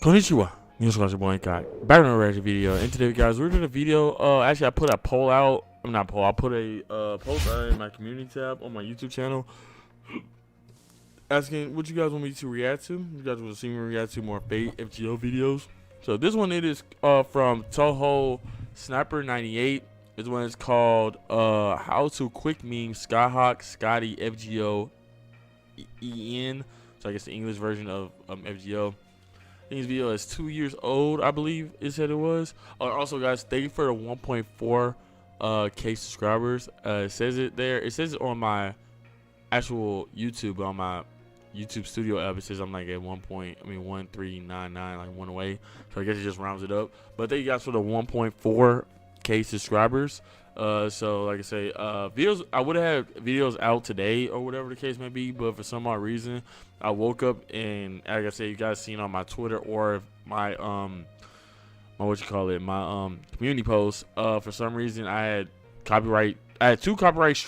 Konnichiwa. Your boy INCOG. Back on a reaction video. And today, guys, we're doing a video. Actually, I put a poll out. I'm not poll. I put a post in my community tab on my YouTube channel, asking what you guys want me to react to. You guys want to see me react to more Fate FGO videos. So this one, it is from Toho Sniper 98. This one is called How to Quick Meme Scathach Skadi FGO EN. So I guess the English version of FGO. This video is 2 years old, I believe it said it was. Also, guys, thank you for the 1.4K subscribers. It says it there. It says it on my actual YouTube, on my YouTube Studio app. It says I'm like at 1.1399, like one away. So I guess it just rounds it up. But thank you guys for the 1.4K subscribers. So like I say, videos, I would have had videos out today or whatever the case may be, but for some odd reason I woke up and, like I said, you guys seen on my Twitter or my my community posts, for some reason I had two copyright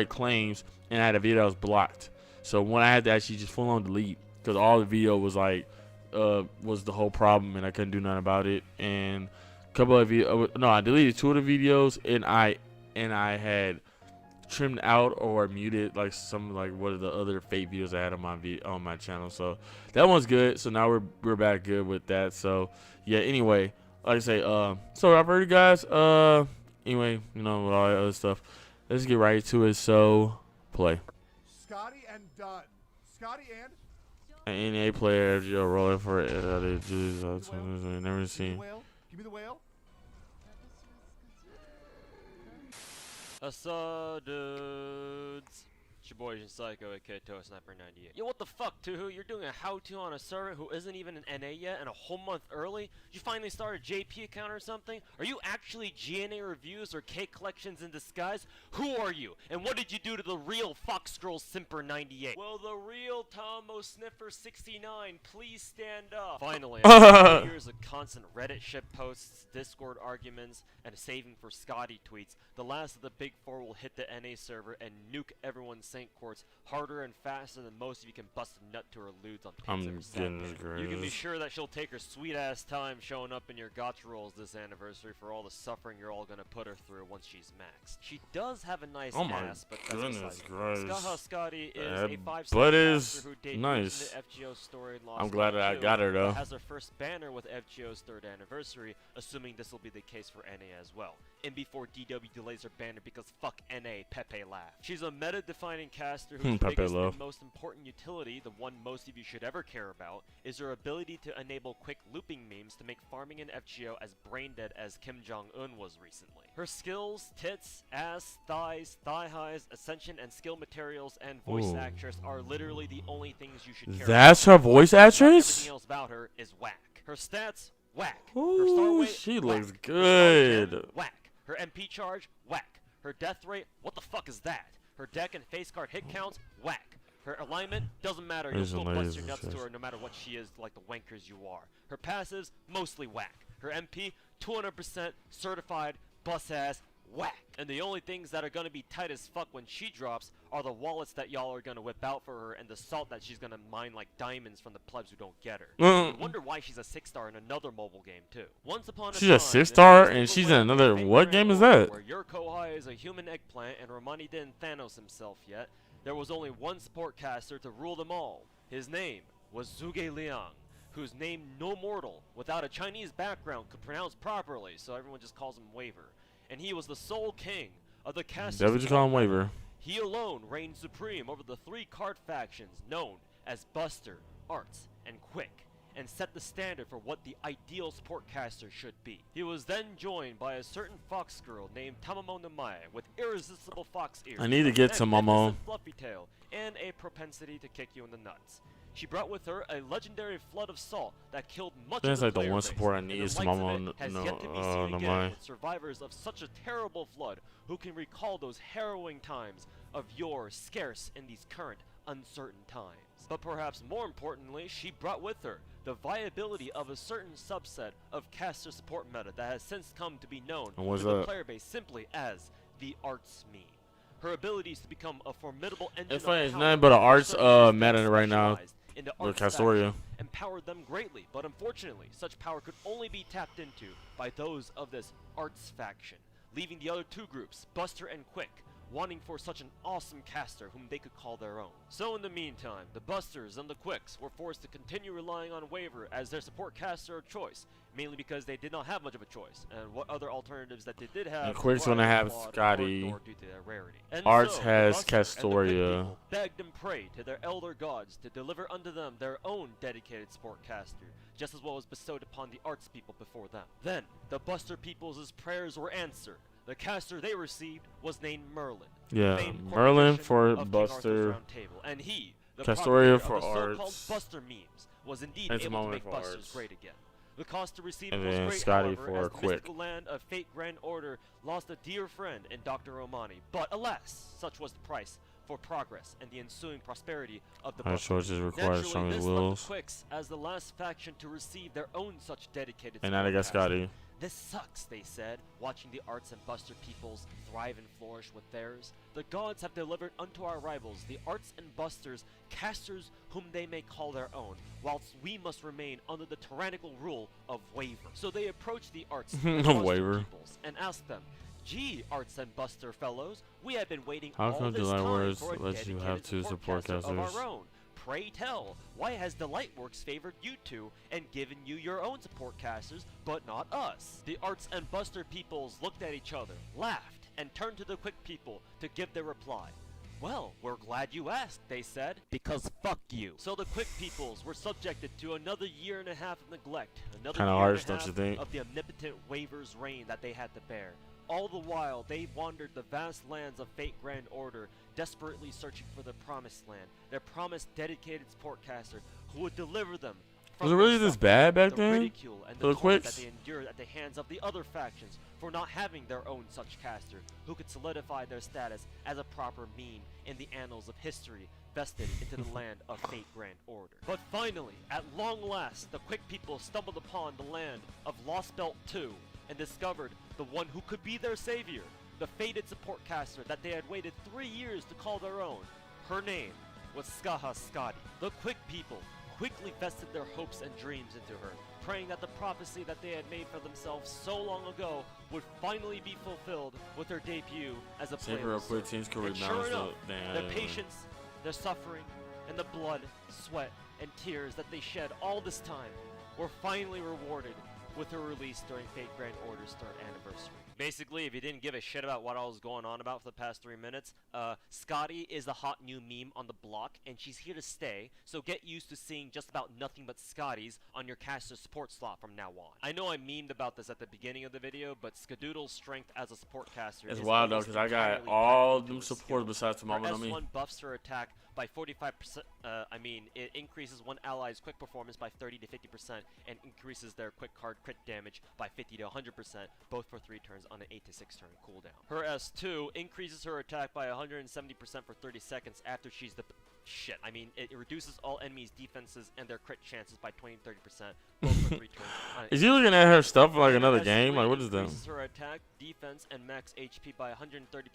claims, and I had a video that was blocked. So when I had to actually just full on delete, because all the video was like was the whole problem, and I couldn't do nothing about it. And couple of I deleted 2 of the videos, and I had trimmed out or muted like some, like what are the other Fate videos I had on my channel. So that one's good. So now we're back good with that. So yeah, anyway, like I say, so I've heard you guys, anyway, you know, with all that other stuff, let's get right to it. So play. Scotty and done. Scotty and an NA player FGO rolling for it. Never seen. Give me the whale. Dudes. It's your boy Psycho, aka Toho Sniper 98. Yo, what the fuck, Tuhu? You're doing a how-to on a server who isn't even an NA yet and a whole month early? You finally started a JP account or something? Are you actually GNA reviews or cake collections in disguise? Who are you? And what did you do to the real Fox Girl Simper 98? Well, the real Tomo Sniffer 69, please stand up. Finally, after years of constant Reddit shit posts, Discord arguments, and saving for Scotty tweets, the last of the big 4 will hit the NA server and nuke everyone's Saint Courts harder and faster than most of you can bust a nut to her lewds on pins. You can be sure that she'll take her sweet ass time showing up in your gotcha rolls this anniversary for all the suffering you're all gonna put her through once she's maxed. She does have a nice ass, but that's Scathach Skadi is a 5-star caster who debuted nice. in the FGO story. I'm glad that I got her though. Has her first banner with FGO's 3rd anniversary, assuming this will be the case for NA as well. And before DW delays her banner because fuck NA, Pepe laugh. She's a meta-defining caster whose biggest and most important utility, the one most of you should ever care about, is her ability to enable quick looping memes to make farming in FGO as brain-dead as Kim Jong-un was recently. Her skills, tits, ass, thighs, thigh-highs, ascension, and skill materials, and voice actress are literally the only things you should care about. That's her voice actress? Everything else about her is whack. Her stats, whack. Ooh, her star weight, she whack. looks good. Her whack. Her MP charge, whack. Her death rate, what the fuck is that? Her deck and face card hit counts, whack. Her alignment, doesn't matter, you'll still bust your nuts to her no matter what she is, like the wankers you are. Her passives, mostly whack. Her MP, 200% certified, bus ass, whack. And the only things that are gonna be tight as fuck when she drops are the wallets that y'all are gonna whip out for her and the salt that she's gonna mine like diamonds from the plebs who don't get her. I wonder why she's a 6-star in another mobile game too. Once upon a time, she's a 6-star and she's in another, what game is that? Where your Kohai is a human eggplant and Romani didn't Thanos himself yet, there was only one support caster to rule them all. His name was Zhuge Liang, whose name no mortal without a Chinese background could pronounce properly, so everyone just calls him Waver. And he was the sole king of the caster. That would you call him Waver? He alone reigned supreme over the 3 card factions known as Buster, Arts, and Quick, and set the standard for what the ideal support caster should be. He was then joined by a certain fox girl named Tamamo Namae with irresistible fox ears. I need to get to Momo. Fluffy tail and a propensity to kick you in the nuts. She brought with her a legendary flood of salt that killed much of the like the player one base, support I need is Momo. With survivors of such a terrible flood who can recall those harrowing times of yore scarce in these current uncertain times. But perhaps more importantly, she brought with her the viability of a certain subset of caster support meta that has since come to be known to the player base simply as the arts meme. Her abilities to become a formidable engine it's funny, it's nothing but an arts meta right now. With Castoria. And empowered them greatly, but unfortunately, such power could only be tapped into by those of this Arts faction, leaving the other two groups, Buster and Quick, wanting for such an awesome caster whom they could call their own. So in the meantime, the Busters and the Quicks were forced to continue relying on Waver as their support caster of choice, mainly because they did not have much of a choice, and what other alternatives that they did have And Quick's were gonna either have flawed or Scotty. ignored due to their rarity. And Arts so, has the Buster and the Quick Castoria. people begged and prayed to their elder gods to deliver unto them their own dedicated support caster, just as well as bestowed upon the Arts people before them. Then, the Buster people's prayers were answered. The caster they received was named Merlin. Yeah, famed Merlin corporation for of King Arthur's Buster. Round Table, and he, the Castoria propagator for of the so-called Arts. Buster memes, was indeed It's a able to moment make for Busters Arts. great again. The cost to receive And was then great, Scotty however, for as the Quick. mystical land of Fate Grand Order lost a dear friend in Dr. Romani. But alas, such was the price for progress and the ensuing prosperity of the Our Buster. choices require Naturally, strongest this left the wills. Quicks as the last faction to receive their own such dedicated And now they got support caster. Scotty. This sucks, they said, watching the Arts and Buster peoples thrive and flourish with theirs. The gods have delivered unto our rivals, the Arts and Busters, casters whom they may call their own, whilst we must remain under the tyrannical rule of Waver. So they approached the Arts and Buster Waver. peoples and asked them, "Gee, Arts and Buster fellows, we have been waiting How all come this the time Lightworks for a lets you dedicated have two support caster of casters? our own. Pray tell, why has the Lightworks favored you two and given you your own support casters, but not us?" The Arts and Buster peoples looked at each other, laughed, and turned to the Quick people to give their reply. "Well, we're glad you asked," they said, "because fuck you." So the Quick peoples were subjected to another year and a half of neglect, another Kinda year harsh, and a don't half you think? of the omnipotent Waver's reign that they had to bear. All the while, they wandered the vast lands of Fate Grand Order, desperately searching for the Promised Land, their promised dedicated sportcaster who would deliver them from Was it their really this suffering, bad back the then? ridicule and For the the torment that Quicks? they endured at the hands of the other factions for not having their own such caster who could solidify their status as a proper meme in the annals of history vested into the land of Fate Grand Order. But finally, at long last, the Quick people stumbled upon the land of Lost Belt 2 and discovered the one who could be their savior, the fated support caster that they had waited 3 years to call their own. Her name was Scathach Skadi. The Quick people quickly vested their hopes and dreams into her, praying that the prophecy that they had made for themselves so long ago would finally be fulfilled with her debut as a Save playable real quick, servant. teams can And sure rebalance enough, the their patience, their suffering, and the blood, sweat, and tears that they shed all this time were finally rewarded with her release during Fate Grand Order's 3rd anniversary. Basically, if you didn't give a shit about what I was going on about for the past 3 minutes, Scotty is the hot new meme on the block, and she's here to stay, so get used to seeing just about nothing but Scotties on your caster support slot from now on. I know I memed about this at the beginning of the video, but Skadoodle's strength as a support caster It's is wild though, almost because I got entirely all packed into them his supports skill. besides the Her Mama no Me. S1 buffs her attack by 45%, it increases one ally's quick performance by 30 to 50% and increases their quick card crit damage by 50 to 100%, both for 3 turns on an 8 to 6 turn cooldown. Her S2 increases her attack by 170% for 30 seconds after she's the it reduces all enemies' defenses and their crit chances by 20 to 30%, both for 3 turns. On an Is he looking at her stuff like and her another game? S3 Like, what is that? increases her attack, defense, and max HP by 130.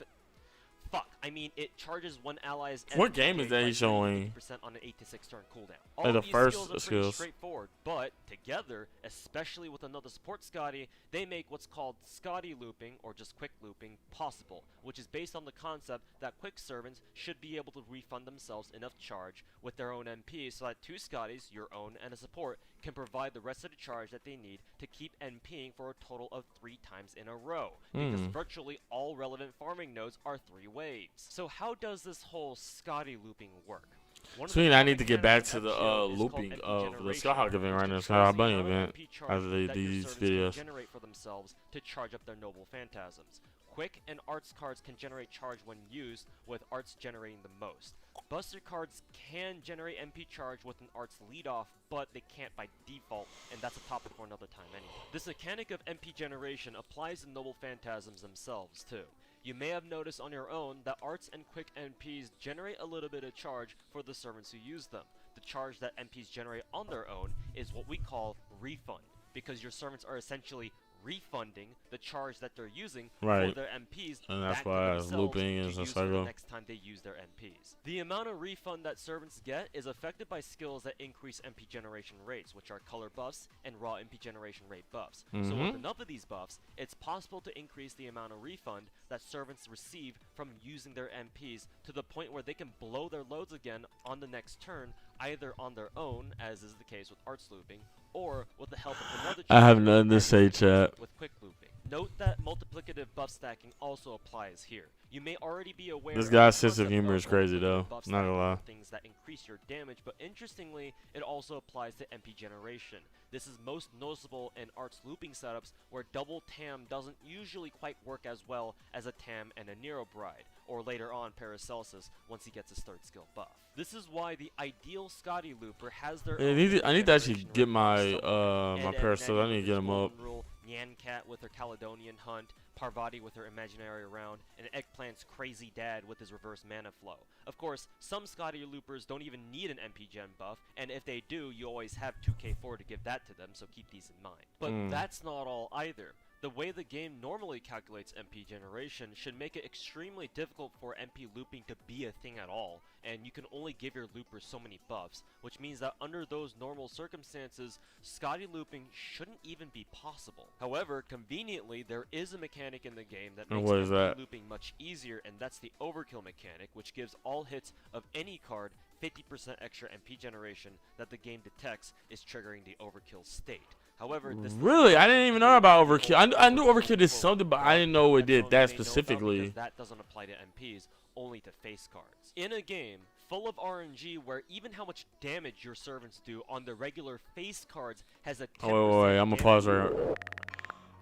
Fuck, it charges one ally's What MP game is that by he's showing? 30% on an 8 to 6 turn cooldown. Like All the of these first skills are pretty skills. straightforward, but together, especially with another support Scotty, they make what's called Scotty looping, or just quick looping, possible, which is based on the concept that quick servants should be able to refund themselves enough charge with their own MP so that 2 Scotties, your own and a support, can provide the rest of the charge that they need to keep NPing for a total of 3 times in a row, because virtually all relevant farming nodes are 3 waves. So how does this whole Scotty looping work? One of So the I need to get back mechanics to of the FGO is called looping MP of the generation, Scathach event which right now, controls Scathach the Bunny amount of event, MP charge after that your these servants can videos. generate for themselves to charge up their noble phantasms. Quick and Arts cards can generate charge when used, with Arts generating the most. Buster cards can generate MP charge with an Arts leadoff, but they can't by default, and that's a topic for another time anyway. This mechanic of MP generation applies to noble phantasms themselves too. You may have noticed on your own that Arts and Quick MPs generate a little bit of charge for the servants who use them. The charge that MPs generate on their own is what we call refund, because your servants are essentially refunding the charge that they're using Right. for their MPs And that's back to why themselves looping to is a use for the cycle. next time they use their MPs. The amount of refund that servants get is affected by skills that increase MP generation rates, which are color buffs and raw MP generation rate buffs. So with enough of these buffs, it's possible to increase the amount of refund that servants receive from using their MPs to the point where they can blow their loads again on the next turn, either on their own, as is the case with arts looping, or with the help of another I have champion, nothing to as is say, the case chat. with quick looping. Note that multiplicative buff stacking also applies here. You may already be aware This of guy's the sense of concept humor is crazy, multiplicative though. buff Not gonna stacking lie. for things that increase your damage, but interestingly, it also applies to MP generation. This is most noticeable in arts looping setups where double TAM doesn't usually quite work as well as a TAM and a Nero Bride, or later on Paracelsus once he gets his third skill buff. This is why the ideal Skadi looper has their Yeah, own I need to actually generation get rate my buff somewhere. my Ed, Paracelsus. I Ed, need to with get his him up. Golden Rule, Nyancat with her Caledonian Hunt, Parvati with her Imaginary Round, and Eggplant's Crazy Dad with his Reverse Mana Flow. Of course, some Skadi loopers don't even need an MP gen buff, and if they do, you always have 2k4 to give that to them, so keep these in mind. But that's not all either. The way the game normally calculates MP generation should make it extremely difficult for MP looping to be a thing at all, and you can only give your loopers so many buffs, which means that under those normal circumstances, Skadi looping shouldn't even be possible. However, conveniently, there is a mechanic in the game that And makes what is MP that? looping much easier, and that's the overkill mechanic, which gives all hits of any card 50% extra MP generation that the game detects is triggering the overkill state. However, this Really? I didn't even know about Overkill. I knew Overkill did something, but I didn't know it did that specifically. That doesn't apply to MPs, only to face cards. In a game full of RNG where even how much damage your servants do on the regular face cards has a 10% Oh, wait, I'm gonna damage pause right here.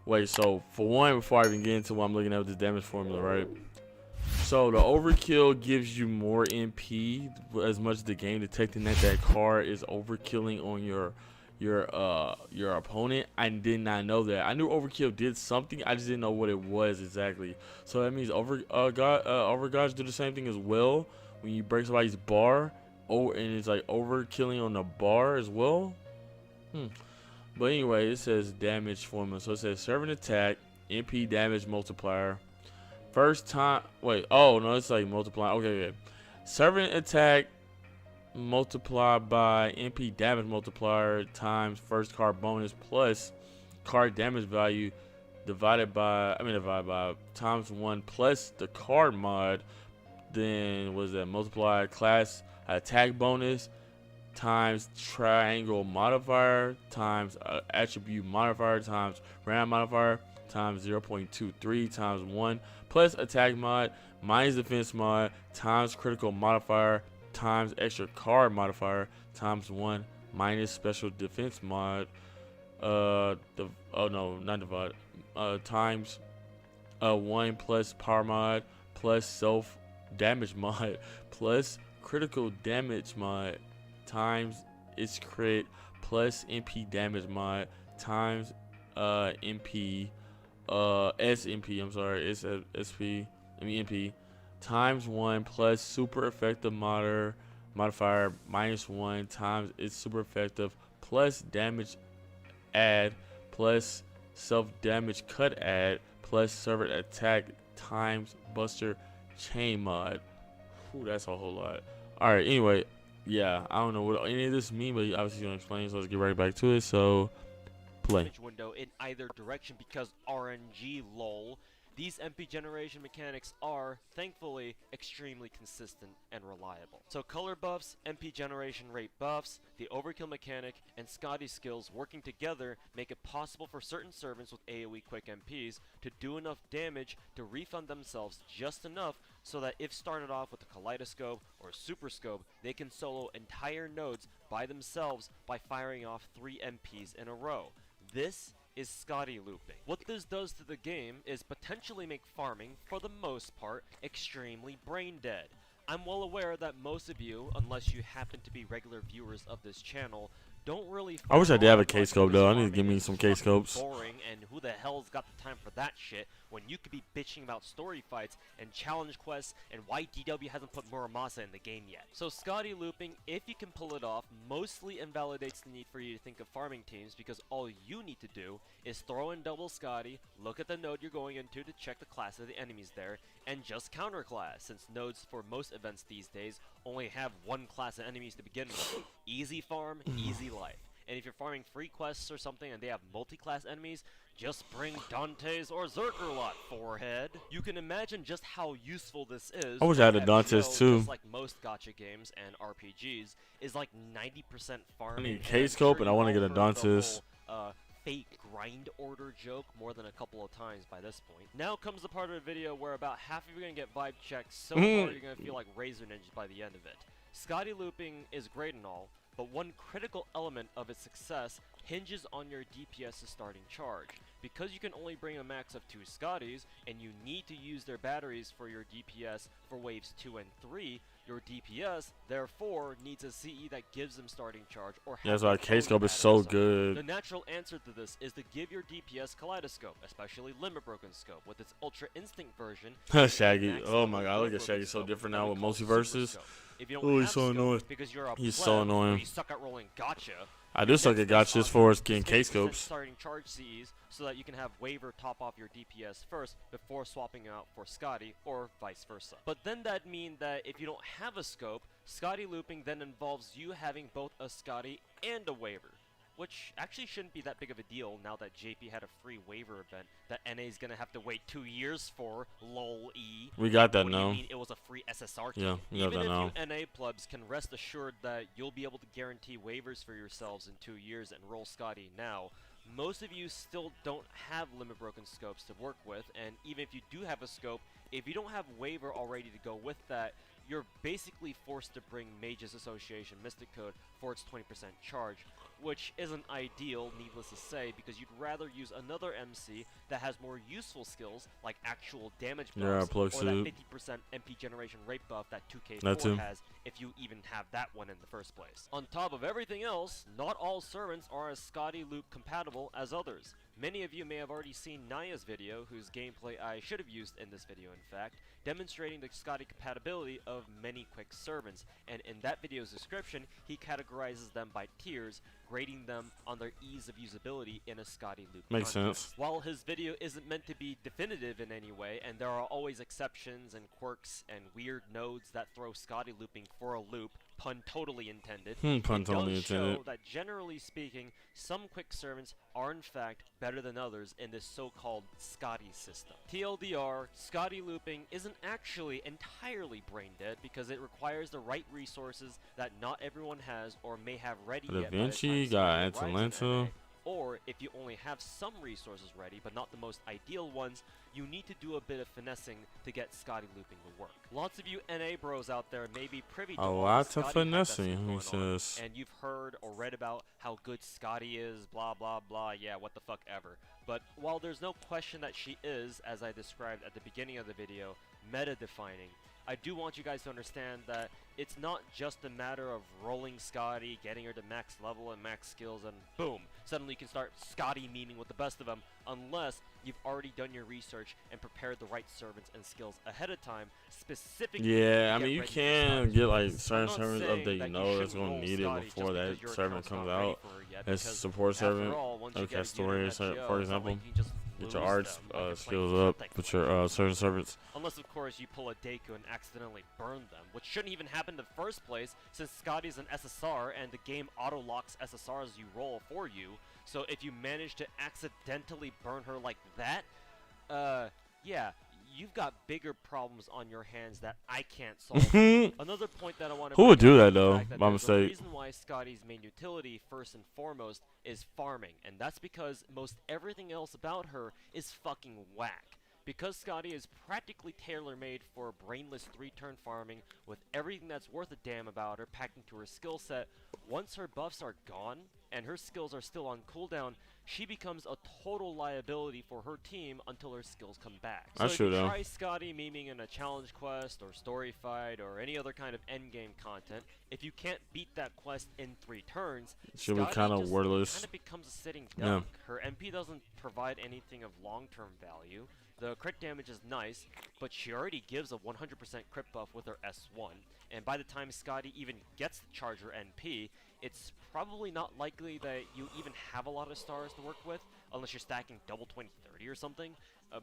Wait, so for one, before I even get into what I'm looking at with this damage formula, right? So the Overkill gives you more MP as much as the game detecting that card is overkilling on your opponent. I did not know that. I knew Overkill did something, I just didn't know what it was exactly. So that means Overgods do the same thing as well when you break somebody's bar, and it's like overkilling on the bar as well. But anyway, it says damage formula. So it says servant attack, MP damage multiplier. First time, wait, oh no, it's like multiplying. Okay. Servant attack multiplied by MP damage multiplier times first card bonus plus card damage value divided by times 1 plus the card mod. Then was that multiplied class attack bonus times triangle modifier times attribute modifier times random modifier times 0.23 times 1 plus attack mod minus defense mod times critical modifier times extra card modifier times 1 minus special defense mod times 1 plus power mod plus self damage mod plus critical damage mod times its crit plus MP damage mod times MP SMP, I'm sorry, it's SP, MP times 1 plus super effective modifier minus 1 times its super effective plus damage add plus self damage cut add plus servant attack times buster chain mod. Ooh, that's a whole lot. Alright, anyway, yeah, I don't know what any of this mean, but obviously gonna explain, so let's get right back to it. So play. Window in either direction because RNG lol. These MP generation mechanics are, thankfully, extremely consistent and reliable. So color buffs, MP generation rate buffs, the overkill mechanic, and Skadi skills working together make it possible for certain servants with AoE quick MPs to do enough damage to refund themselves just enough so that if started off with a Kaleidoscope or Super Scope, they can solo entire nodes by themselves by firing off 3 MPs in a row. This is Skadi looping. What this does to the game is potentially make farming, for the most part, extremely brain dead. I'm well aware that most of you, unless you happen to be regular viewers of this channel, don't really. I wish I did have a farm much K-scope, because though. I need to farming give me is some fucking K-scopes. Boring, and who the hell's got the time for that shit when you could be bitching about story fights and challenge quests and why DW hasn't put Muramasa in the game yet. So Skadi looping, if you can pull it off, mostly invalidates the need for you to think of farming teams because all you need to do is throw in double Skadi, look at the node you're going into to check the class of the enemies there, and just counterclass, since nodes for most events these days only have one class of enemies to begin with. Easy farm, easy life. And if you're farming free quests or something and they have multi-class enemies, just bring Dante's or Zerkerlot, forehead. You can imagine just how useful this is. I wish I had a FGO, Dante's too. just like most gacha games and RPGs, is like 90% farming. I need and I'm K-scope sure and I you've want to all get a heard the Dante's. whole, fake grind order joke more than a couple of times by this point. Now comes the part of the video where about half of you are going to get vibe checked so hard you're going to feel like Razor Ninjas by the end of it. Skadi looping is great and all, but one critical element of its success hinges on your DPS's starting charge. Because you can only bring a max of 2 Skadis, and you need to use their batteries for your DPS for waves 2 and 3, your DPS, therefore, needs a CE that gives them starting charge or Yeah, that's have why their own K-scope is so batteries on. good. The natural answer to this is to give your DPS Kaleidoscope, especially Limit Broken Scope, with its Ultra Instinct version. Shaggy. Max Oh my level god, look Limit at Broken Shaggy. So Scope different that now we with call Super multiverses. Scope. If you don't Oh, have he's so scope annoying. because you're a He's so pleb or annoying. you suck at rolling gotcha, I do suck at gotchas for us getting 50% K-scopes. starting charge Cs so that you can have Waver top off your DPS first before swapping out for Skadi or vice versa. But then that means that if you don't have a scope, Skadi looping then involves you having both a Skadi and a Waver. Which actually shouldn't be that big of a deal now that JP had a free waiver event that NA's gonna have to wait 2 years for, lol-e. We got that What do you now. mean it was a free SSR key? Yeah, we got Even that if now. you NA plebs can rest assured that you'll be able to guarantee waivers for yourselves in 2 years and roll Skadi now, most of you still don't have limit broken scopes to work with, and even if you do have a scope, if you don't have waiver already to go with that, you're basically forced to bring Mages Association Mystic Code for its 20% charge, which isn't ideal, needless to say, because you'd rather use another MC that has more useful skills, like actual damage Yeah, buffs, plug or suit. that 50% MP generation rate buff that That too. 2K4 has, if you even have that one in the first place. On top of everything else, not all servants are as Skadi loop compatible as others. Many of you may have already seen Naya's video, whose gameplay I should have used in this video in fact, demonstrating the Skadi compatibility of many quick servants, and in that video's description, he categorizes them by tiers, grading them on their ease of usability in a Skadi loop Makes context. sense. While his video isn't meant to be definitive in any way, and there are always exceptions and quirks and weird nodes that throw Skadi looping for a loop, pun totally intended, Pun it totally does show intended. that generally speaking, some quick servants are in fact better than others in this so-called Skadi system. TLDR, Skadi looping isn't actually entirely brain dead because it requires the right resources that not everyone has or may have ready Da yet by the Vinci, time got Skadi arrives in Atalanta. NA. Or, if you only have some resources ready, but not the most ideal ones, you need to do a bit of finessing to get Skadi looping to work. Lots of you NA bros out there may be privy to A all the lot of Skadi hype that's finessing, been he going on, says. and you've heard or read about how good Skadi is, blah blah blah, yeah, what the fuck ever. But while there's no question that she is, as I described at the beginning of the video, meta-defining, I do want you guys to understand that it's not just a matter of rolling Skadi, getting her to max level and max skills, and boom, suddenly you can start Skadi memeing with the best of them, unless you've already done your research and prepared the right servants and skills ahead of time, specifically. Yeah, I to mean, get you ready for can Skadi. get like I'm certain not servers saying up that you know that's shouldn't gonna roll need it Skadi before just that because your servant account's comes not ready out. for her yet, As because support after servant, all, once you okay, get a story, gear in for FGO, it's not example. like you can just Get your lose arts them like you're playing skills up Scathach with Skadi. your certain servants. Unless, of course, you pull a Deku and accidentally burn them, which shouldn't even happen in the first place, since Skadi's an SSR and the game auto-locks SSRs you roll for you. So if you manage to accidentally burn her like that, yeah, you've got bigger problems on your hands that I can't solve. Another point that I want to Who would do that, is the though, fact that by there's a mistake? reason why Skadi's main utility, first and foremost, is farming, and that's because most everything else about her is fucking whack. Because Skadi is practically tailor-made for brainless 3-turn farming, with everything that's worth a damn about her packed into her skill set, once her buffs are gone, and her skills are still on cooldown, she becomes a total liability for her team until her skills come back. So That's if true, you though. try Skadi memeing in a challenge quest or story fight or any other kind of endgame content, if you can't beat that quest in 3 turns, She'll be Skadi kind of just worthless. kind of becomes a sitting Yeah. duck. Her MP doesn't provide anything of long-term value. The crit damage is nice, but she already gives a 100% crit buff with her S1, and by the time Skadi even gets the charger NP, it's probably not likely that you even have a lot of stars to work with, unless you're stacking double 20-30 or something,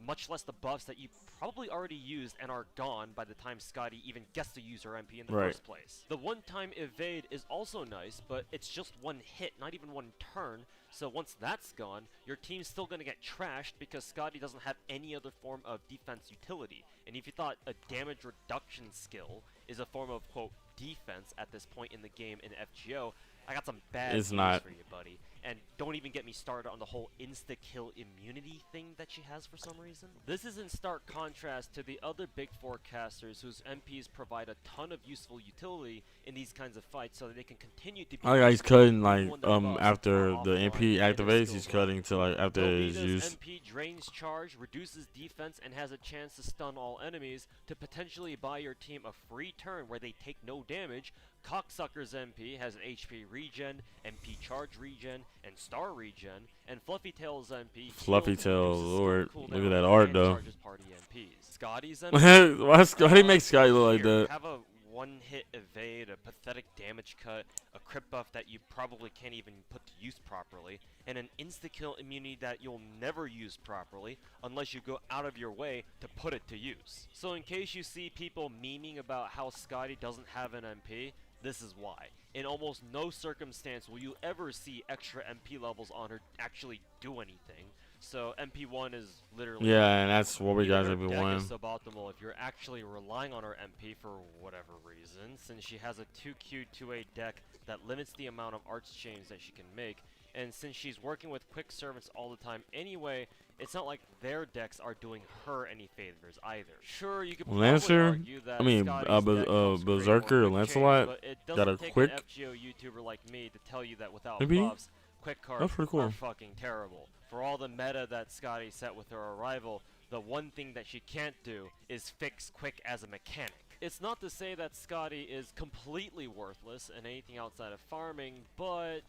much less the buffs that you probably already used and are gone by the time Skadi even gets to use her MP in the first place. The one-time evade is also nice, but it's just one hit, not even one turn, so once that's gone, your team's still going to get trashed because Skadi doesn't have any other form of defense utility. And if you thought a damage reduction skill is a form of, quote, defense at this point in the game in FGO, I got some bad news for you, buddy. And don't even get me started on the whole insta-kill immunity thing that she has for some reason. This is in stark contrast to the other big 4 casters whose MPs provide a ton of useful utility in these kinds of fights so that they can continue to be He's cutting like when their buffs after are the offline MP and their activates, skills he's are cutting to like after it's Velveeta's used. MP drains charge, reduces defense, and has a chance to stun all enemies to potentially buy your team a free turn where they take no damage. Cocksucker's MP has an HP regen, MP charge regen, and star regen, and Fluffytail's MP Fluffytail, Lord, cooldown look at that art and though. charges party MPs. Scotty's MP, Why Scotty make Sky look like here, that? have a one-hit evade, a pathetic damage cut, a crit buff that you probably can't even put to use properly, and an insta-kill immunity that you'll never use properly unless you go out of your way to put it to use. So in case you see people memeing about how Skadi doesn't have an MP, this is why. In almost no circumstance will you ever see extra MP levels on her actually do anything. So MP1 is literally... Yeah, and that's what we got Her to be deck one. is suboptimal if you're actually relying on her MP for whatever reason, since she has a 2Q 2A deck that limits the amount of arch chains that she can make, and since she's working with quick servants all the time anyway, it's not like their decks are doing her any favors either. Sure, you could probably Lancer? argue that I mean, Scotty's deck helps create Berserker, more quick Lancelot chains, but it got doesn't a take quick- an FGO YouTuber like me to tell you that without Maybe? buffs, quick cards That's pretty cool. are fucking terrible. For all the meta that Skadi set with her arrival, the one thing that she can't do is fix quick as a mechanic. It's not to say that Skadi is completely worthless in anything outside of farming, but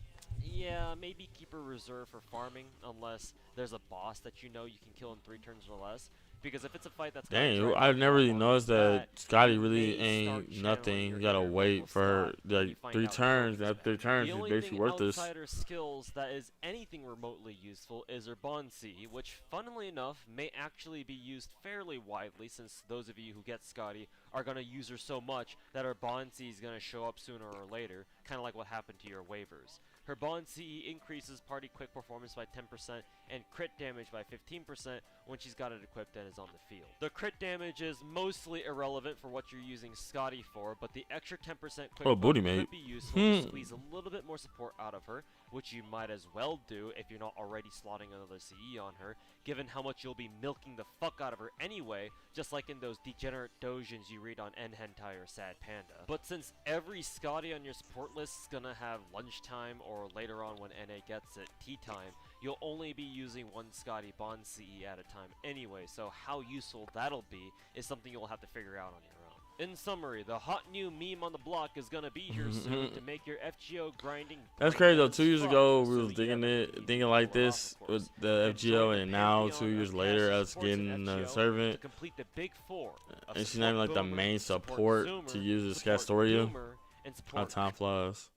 yeah, maybe keep her reserved for farming unless there's a boss that you know you can kill in 3 turns or less. Because if it's a fight that's Dang, I've never really noticed that Scotty really ain't nothing. You gotta wait for like 3 turns. After 3 turns, the he's only basically thing worthless. outside her skills that is anything remotely useful is her Bond C, which, funnily enough, may actually be used fairly widely, since those of you who get Skadi are gonna use her so much that her Bond C is gonna show up sooner or later, kind of like what happened to your waivers. Her Bond CE increases party quick performance by 10% and crit damage by 15% when she's got it equipped and is on the field. The crit damage is mostly irrelevant for what you're using Skadi for, but the extra 10% quick Oh, booty buff mate. could be useful to squeeze a little bit more support out of her, which you might as well do if you're not already slotting another CE on her, given how much you'll be milking the fuck out of her anyway, just like in those degenerate dojins you read on N-Hentai or Sad Panda. But since every Skadi on your support list is gonna have lunchtime or later on when NA gets it, tea time, you'll only be using one Skadi Bond CE at a time anyway, so how useful that'll be is something you'll have to figure out on your own. In summary, the hot new meme on the block is gonna be here soon to make your FGO grinding. That's crazy though. brainless 2 years fuck, ago, so we was that you thinking never it, need thinking to like pull it off, this of course. with the And FGO, join and the now Pantheon 2 years of later, casters us supports an getting a FGO servant, to complete the big 4 of and she's support not even like the Boomer, main support support Zoomer, to use the support Scastoria. Doomer, and How support time flies.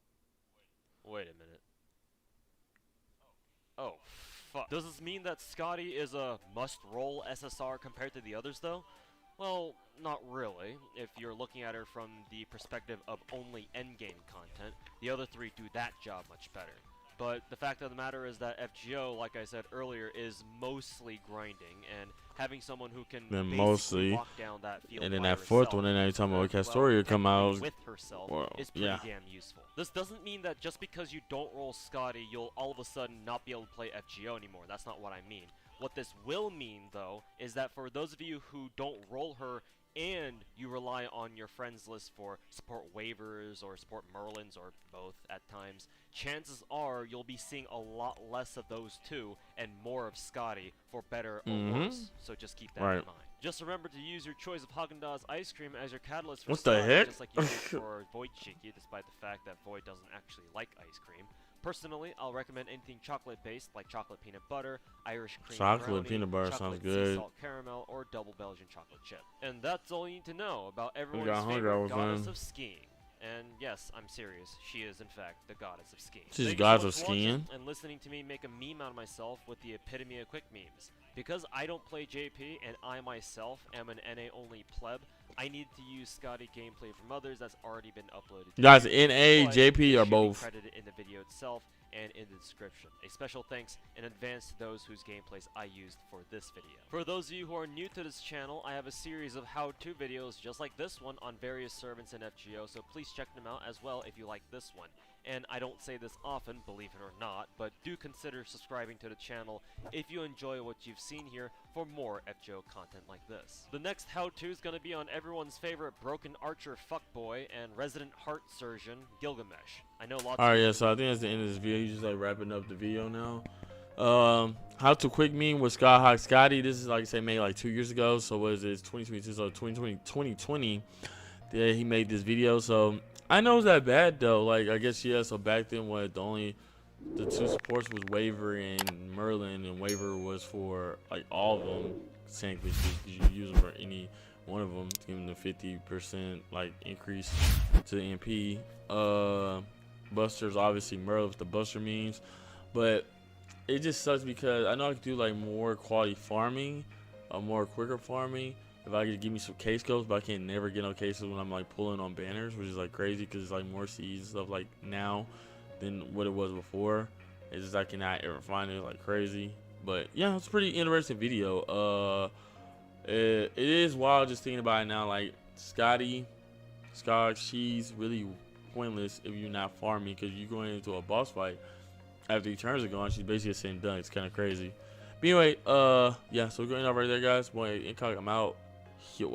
Wait a minute. Oh, fuck. Does this mean that Skadi is a must-roll SSR compared to the others, though? Well, not really. If you're looking at her from the perspective of only endgame content, the other 3 do that job much better. But the fact of the matter is that FGO, like I said earlier, is mostly grinding, and having someone who can Then basically mostly, lock down that field and then by that 4th herself, one, and every time or, a Castoria come technically out, with herself, well, is pretty yeah. damn useful. This doesn't mean that just because you don't roll Skadi, you'll all of a sudden not be able to play FGO anymore. That's not what I mean. What this will mean, though, is that for those of you who don't roll her and you rely on your friends list for support waivers or support Merlins or both at times, chances are you'll be seeing a lot less of those two and more of Skadi, for better or worse. So just keep that in mind. Just remember to use your choice of Haagen-Dazs ice cream as your catalyst for What the Skadi, heck? just like you did for Void Cheeky, despite the fact that Void doesn't actually like ice cream. Personally, I'll recommend anything chocolate-based, like chocolate peanut butter, Irish cream Chocolate brownie, peanut butter chocolate sounds good. sea salt caramel, or double Belgian chocolate chip. And that's all you need to know about everyone's hungry favorite all of a goddess sudden. of skiing. And yes, I'm serious. She is, in fact, the goddess of skiing. She's Thank goddess you of so much for watching skiing? and listening to me make a meme out of myself with the epitome of quick memes. Because I don't play JP and I myself am an NA-only pleb, I need to use Skadi gameplay from others that's already been uploaded to Guys, YouTube, NA, but JP it are should be both. credited in the video itself and in the description. A special thanks in advance to those whose gameplays I used for this video. For those of you who are new to this channel, I have a series of how-to videos just like this one on various servants in FGO, so please check them out as well if you like this one. And I don't say this often, believe it or not, but do consider subscribing to the channel if you enjoy what you've seen here for more FGO content like this. The next how-to is going to be on everyone's favorite broken archer fuckboy and resident heart surgeon, Gilgamesh. I know lots Alright, of yeah, so I think that's the end of this video. He's just like wrapping up the video now. How to quick meme with Scathach Skadi. This is, like I said, made like 2 years ago. So what is it? It's 2022, so 2020 that he made this video. So I know it's that bad though. Like, I guess, yeah, so back then what the two supports was Waiver and Merlin, and Waiver was for like all of them. Technically, you use them for any one of them, give them the 50% like increase to the MP. Busters, obviously Merlin with the Buster means, but it just sucks because I know I could do like more quality farming, more quicker farming if I could give me some case codes, but I can't never get no cases when I'm like pulling on banners, which is like crazy because it's like more seeds and stuff like now than what it was before. It's just I cannot ever find it, like crazy. But yeah, it's a pretty interesting video. It is wild just thinking about it now. Like Skadi, she's really pointless if you're not farming, because you're going into a boss fight after your turns are gone. She's basically saying done. It's kind of crazy. But anyway, yeah, so we're going off right there, guys. Boy, INCOG, I'm out. Here.